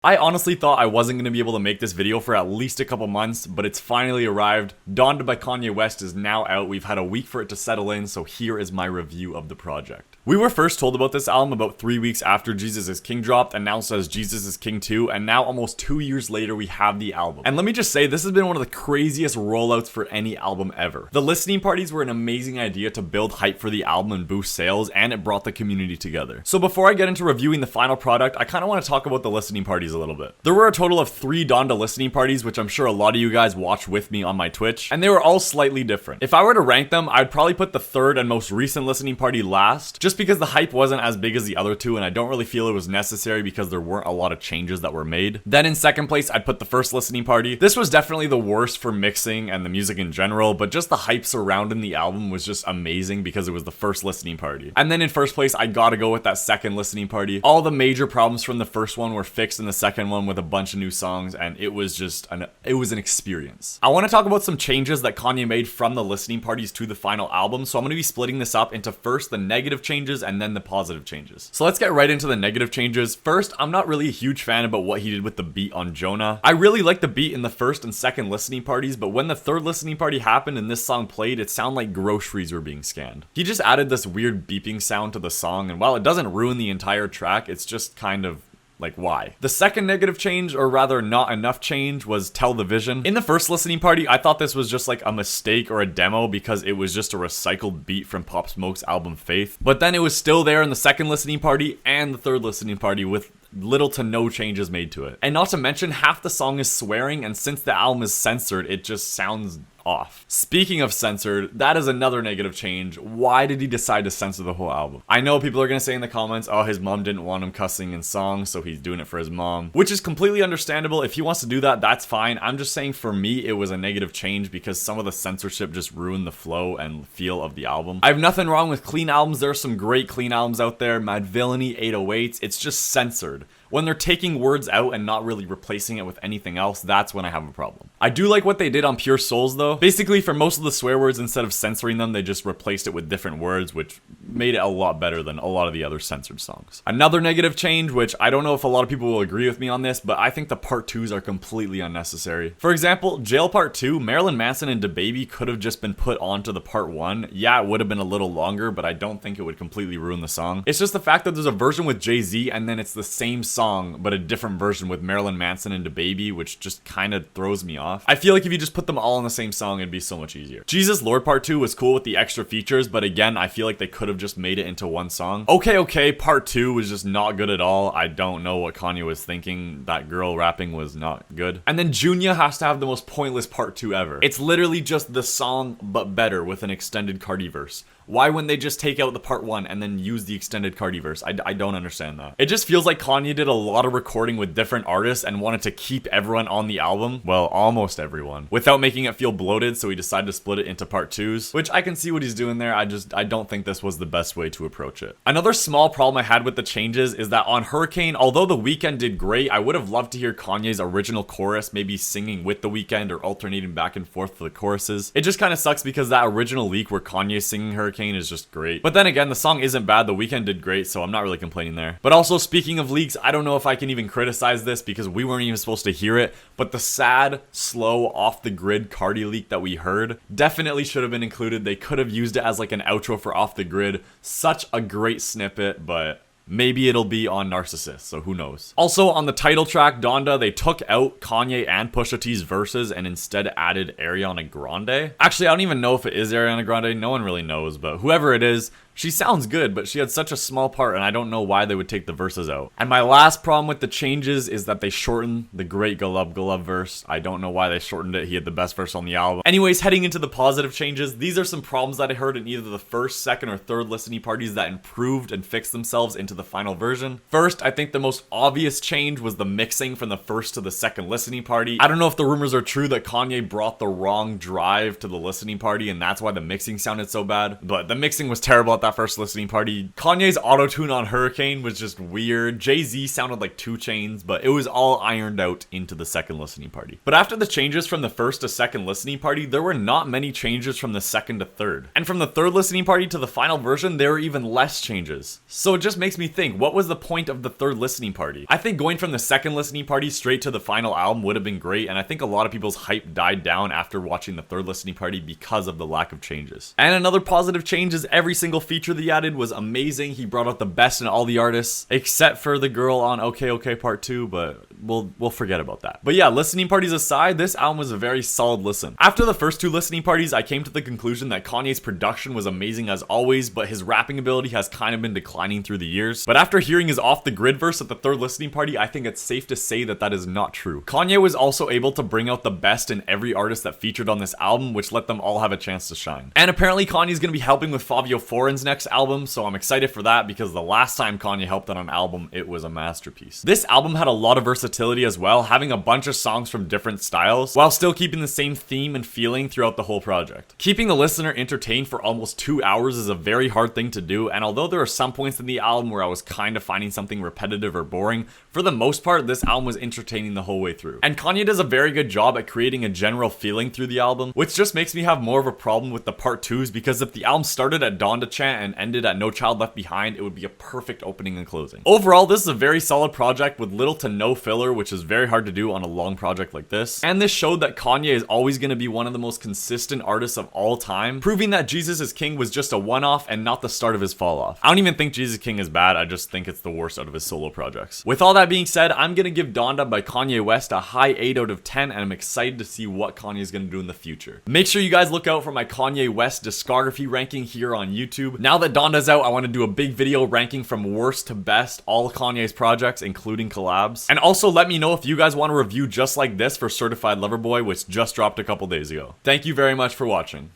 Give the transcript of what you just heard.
I honestly thought I wasn't going to be able to make this video for at least a couple months, but it's finally arrived. Donda by Kanye West is now out. We've had a week for it to settle in, so here is my review of the project. We were first told about this album about 3 weeks after Jesus is King dropped, announced as Jesus is King 2, and now almost 2 years later we have the album. And let me just say, this has been one of the craziest rollouts for any album ever. The listening parties were an amazing idea to build hype for the album and boost sales, and it brought the community together. So before I get into reviewing the final product, I kind of want to talk about the listening parties a little bit. There were a total of 3 Donda listening parties, which I'm sure a lot of you guys watched with me on my Twitch, and they were all slightly different. If I were to rank them, I'd probably put the third and most recent listening party last, just because the hype wasn't as big as the other two, and I don't really feel it was necessary because there weren't a lot of changes that were made. Then in second place, I'd put the first listening party. This was definitely the worst for mixing and the music in general, but just the hype surrounding the album was just amazing because it was the first listening party. And then in first place, I gotta go with that second listening party. All the major problems from the first one were fixed in the second one with a bunch of new songs, and it was just an experience. I want to talk about some changes that Kanye made from the listening parties to the final album, so I'm going to be splitting this up into first the negative changes and then the positive changes. So let's get right into the negative changes. First, I'm not really a huge fan about what he did with the beat on Jonah. I really like the beat in the first and second listening parties, but when the third listening party happened and this song played, it sounded like groceries were being scanned. He just added this weird beeping sound to the song, and while it doesn't ruin the entire track, it's just kind of like, why? The second negative change, or rather not enough change, was Tell the Vision. In the first listening party, I thought this was just like a mistake or a demo because it was just a recycled beat from Pop Smoke's album Faith. But then it was still there in the second listening party and the third listening party with little to no changes made to it. And not to mention, half the song is swearing, and since the album is censored, it just sounds off. Speaking of censored, that is another negative change. Why did he decide to censor the whole album? I know people are gonna say in the comments, oh, his mom didn't want him cussing in songs, so he's doing it for his mom, which is completely understandable. If he wants to do that, that's fine. I'm just saying, for me, it was a negative change because some of the censorship just ruined the flow and feel of the album. I have nothing wrong with clean albums. There are some great clean albums out there. Madvillainy, 808s, it's just censored. When they're taking words out and not really replacing it with anything else, that's when I have a problem. I do like what they did on Pure Souls though. Basically, for most of the swear words, instead of censoring them, they just replaced it with different words, which made it a lot better than a lot of the other censored songs. Another negative change, which I don't know if a lot of people will agree with me on this, but I think the part 2s are completely unnecessary. For example, Jail Part 2, Marilyn Manson and DaBaby could have just been put onto the part 1. Yeah, it would have been a little longer, but I don't think it would completely ruin the song. It's just the fact that there's a version with Jay-Z and then it's the same song but a different version with Marilyn Manson and DaBaby, which just kind of throws me off. I feel like if you just put them all in the same song, it'd be so much easier. Jesus Lord Part 2 was cool with the extra features, but again, I feel like they could have just made it into one song. Okay, Part 2 was just not good at all. I don't know what Kanye was thinking. That girl rapping was not good. And then Junior has to have the most pointless Part 2 ever. It's literally just the song, but better with an extended Cardi verse. Why wouldn't they just take out the part 1 and then use the extended Cardi verse? I don't understand that. It just feels like Kanye did a lot of recording with different artists and wanted to keep everyone on the album, well, almost everyone, without making it feel bloated, so he decided to split it into part 2s, which I can see what he's doing there. I don't think this was the best way to approach it. Another small problem I had with the changes is that on Hurricane, although The Weeknd did great, I would have loved to hear Kanye's original chorus, maybe singing with The Weeknd or alternating back and forth for the choruses. It just kind of sucks because that original leak where Kanye's singing Hurricane is just great. But then again, the song isn't bad. The Weeknd did great, so I'm not really complaining there. But also, speaking of leaks, I don't know if I can even criticize this because we weren't even supposed to hear it, but the sad, slow, off-the-grid Cardi leak that we heard definitely should have been included. They could have used it as like an outro for Off the Grid. Such a great snippet, but maybe it'll be on Narcissist, so who knows. Also, on the title track, Donda, they took out Kanye and Pusha T's verses and instead added Ariana Grande. Actually, I don't even know if it is Ariana Grande. No one really knows, but whoever it is, she sounds good, but she had such a small part, and I don't know why they would take the verses out. And my last problem with the changes is that they shortened the great Galub Galub verse. I don't know why they shortened it. He had the best verse on the album. Anyways, heading into the positive changes, these are some problems that I heard in either the first, second, or third listening parties that improved and fixed themselves into the final version. First, I think the most obvious change was the mixing from the first to the second listening party. I don't know if the rumors are true that Kanye brought the wrong drive to the listening party, and that's why the mixing sounded so bad, but the mixing was terrible at that that first listening party. Kanye's auto-tune on Hurricane was just weird. Jay-Z sounded like 2 Chainz, but it was all ironed out into the second listening party. But after the changes from the first to second listening party, there were not many changes from the second to third. And from the third listening party to the final version, there were even less changes. So it just makes me think, what was the point of the third listening party? I think going from the second listening party straight to the final album would have been great, and I think a lot of people's hype died down after watching the third listening party because of the lack of changes. And another positive change is every single feature that he added was amazing. He brought out the best in all the artists, except for the girl on OK OK Part 2, but we'll forget about that. But yeah, listening parties aside, this album was a very solid listen. After the first 2 listening parties, I came to the conclusion that Kanye's production was amazing as always, but his rapping ability has kind of been declining through the years. But after hearing his Off the Grid verse at the third listening party, I think it's safe to say that that is not true. Kanye was also able to bring out the best in every artist that featured on this album, which let them all have a chance to shine. And apparently Kanye's gonna be helping with Fabio Foreign's next album, so I'm excited for that because the last time Kanye helped on an album, it was a masterpiece. This album had a lot of versatility as well, having a bunch of songs from different styles, while still keeping the same theme and feeling throughout the whole project. Keeping the listener entertained for almost 2 hours is a very hard thing to do, and although there are some points in the album where I was kind of finding something repetitive or boring, for the most part, this album was entertaining the whole way through. And Kanye does a very good job at creating a general feeling through the album, which just makes me have more of a problem with the part 2s, because if the album started at Donda Chant and ended at No Child Left Behind, it would be a perfect opening and closing. Overall, this is a very solid project with little to no filler, which is very hard to do on a long project like this. And this showed that Kanye is always going to be one of the most consistent artists of all time, proving that Jesus is King was just a one-off and not the start of his fall-off. I don't even think Jesus is King is bad, I just think it's the worst out of his solo projects. With all that being said, I'm going to give Donda by Kanye West a high 8 out of 10, and I'm excited to see what Kanye is going to do in the future. Make sure you guys look out for my Kanye West discography ranking here on YouTube. Now that Donda's out, I want to do a big video ranking from worst to best all Kanye's projects, including collabs. And also let me know if you guys want a review just like this for Certified Lover Boy, which just dropped a couple days ago. Thank you very much for watching.